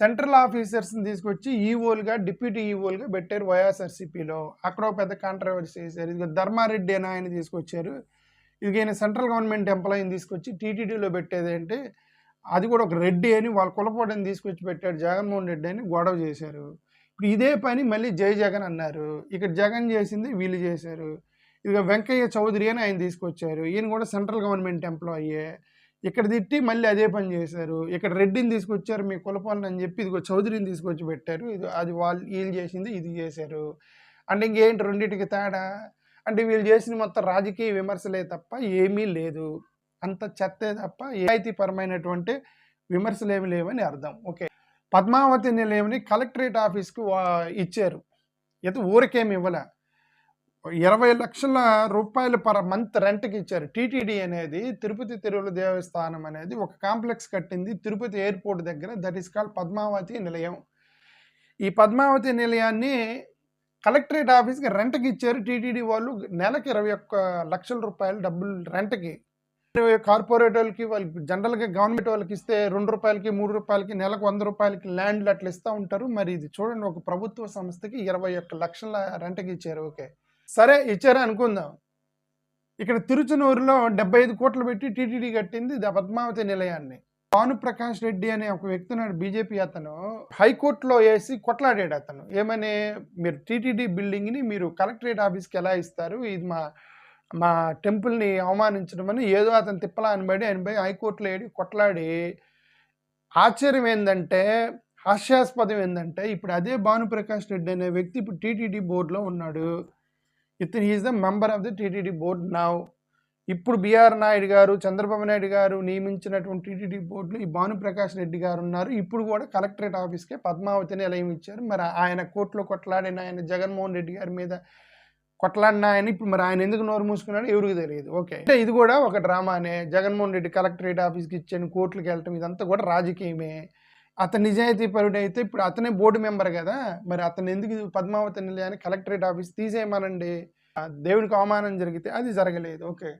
Central ఆఫీసర్స్ని తీసుకొచ్చి ఈఓలుగా deputy ఈఓలుగా పెట్టారు వైఎస్ఆర్సీపీలో. అక్కడ ఒక పెద్ద కాంట్రవర్సీ చేశారు. ఇది ధర్మారెడ్డి అని ఆయన తీసుకొచ్చారు. ఇది ఈయన సెంట్రల్ గవర్నమెంట్ ఎంప్లాయీని తీసుకొచ్చి టీటీడీలో పెట్టేదేంటి, అది కూడా ఒక రెడ్డి అని వాళ్ళ కులపోటని తీసుకొచ్చి పెట్టాడు జగన్మోహన్ రెడ్డి అని గొడవ చేశారు. ఇప్పుడు ఇదే పని మళ్ళీ జై జగన్ అన్నారు. ఇక్కడ జగన్ చేసింది వీళ్ళు చేశారు. ఇక వెంకయ్య చౌదరి అని ఆయన తీసుకొచ్చారు. ఈయన కూడా సెంట్రల్ గవర్నమెంట్ ఎంప్లాయీయే. ఇక్కడ తిట్టి మళ్ళీ అదే పని చేశారు. ఇక్కడ రెడ్డిని తీసుకొచ్చారు మీ కులపోలని అని చెప్పి ఇదిగో చౌదరిని తీసుకొచ్చి పెట్టారు. ఇది అది వాళ్ళు వీళ్ళు చేసింది ఇది చేశారు. అంటే ఇంకేంటి రెండింటికి తేడా? అంటే వీళ్ళు చేసిన మొత్తం రాజకీయ విమర్శలే తప్ప ఏమీ లేదు. అంత చెత్తే తప్ప పరమైనటువంటి విమర్శలు ఏమి లేవని అర్థం. ఓకే, పద్మావతి నిలయంని కలెక్టరేట్ ఆఫీస్కి ఇచ్చారు. అయితే ఊరికేమి ఇవ్వలే, 20 లక్షల రూపాయలు పర్ మంత్ రెంట్కి ఇచ్చారు. టీటీడీ అనేది తిరుపతి తిరుమల దేవస్థానం అనేది ఒక కాంప్లెక్స్ కట్టింది తిరుపతి ఎయిర్పోర్ట్ దగ్గర. దట్ ఈస్ కాల్డ్ పద్మావతి నిలయం. ఈ పద్మావతి నిలయాన్ని కలెక్టరేట్ ఆఫీస్కి రెంట్కి ఇచ్చారు టీటీడీ వాళ్ళు. నెలకి 21 లక్షల రూపాయలు డబ్బులు రెంట్కి. కార్పొరేట్ వాళ్ళకి వాళ్ళకి జనరల్గా గవర్నమెంట్ వాళ్ళకి ఇస్తే 2 రూపాయలకి 3 రూపాయలకి నెలకు 100 రూపాయలకి ల్యాండ్లు అట్లా ఇస్తూ ఉంటారు. మరి ఇది చూడండి, ఒక ప్రభుత్వ సంస్థకి 21 లక్షల రెంట్కి ఇచ్చారు. ఓకే సరే ఇచ్చారా అనుకుందాం. ఇక్కడ తిరుచునూరులో 75 కోట్లు పెట్టి టీటీడీ కట్టింది పద్మావతి నిలయాన్ని. భానుప్రకాష్ రెడ్డి అనే ఒక వ్యక్తి నాడు బీజేపీ అతను హైకోర్టులో వేసి కొట్లాడాడు. అతను ఏమని, మీరు టీటీడీ బిల్డింగ్ని మీరు కలెక్టరేట్ ఆఫీస్కి ఎలా ఇస్తారు, ఇది మా టెంపుల్ని అవమానించడం అని ఏదో అతను తిప్పలా అనబడి ఆయన హైకోర్టులో ఏడి కొట్లాడి. ఆశ్చర్యం ఏంటంటే, హాస్యాస్పదం ఏంటంటే, ఇప్పుడు అదే భానుప్రకాష్ రెడ్డి అనే వ్యక్తి ఇప్పుడు టీటీడీ బోర్డులో ఉన్నాడు. ఇతను is the member of the TTD board now. ఇప్పుడు బిఆర్ నాయుడు గారు, చంద్రబాబు నాయుడు గారు నియమించినటువంటి టీటీడీ బోర్డులో ఈ భానుప్రకాష్ రెడ్డి గారు ఉన్నారు. ఇప్పుడు కూడా కలెక్టరేట్ ఆఫీస్కే పద్మావతి నిలయం ఇచ్చారు. మరి ఆయన కోర్టులో కొట్లాడిన ఆయన జగన్మోహన్ రెడ్డి గారి మీద కొట్లాడిన ఆయన ఇప్పుడు మరి ఆయన ఎందుకు నోరు మూసుకున్నాడో ఎవరికి తెలియదు. ఓకే, అంటే ఇది కూడా ఒక డ్రామానే. జగన్మోహన్ రెడ్డి కలెక్టరేట్ ఆఫీస్కి ఇచ్చాను, కోర్టులకు వెళ్ళటం, ఇదంతా కూడా రాజకీయమే. అతను నిజాయితీ పరుడు అయితే ఇప్పుడు అతనే బోర్డు మెంబర్ కదా, మరి అతను ఎందుకు పద్మావతి నిలయాన్ని కలెక్టరేట్ ఆఫీస్ తీసేయమనండి. దేవునికి అవమానం జరిగితే అది జరగలేదు. ఓకే.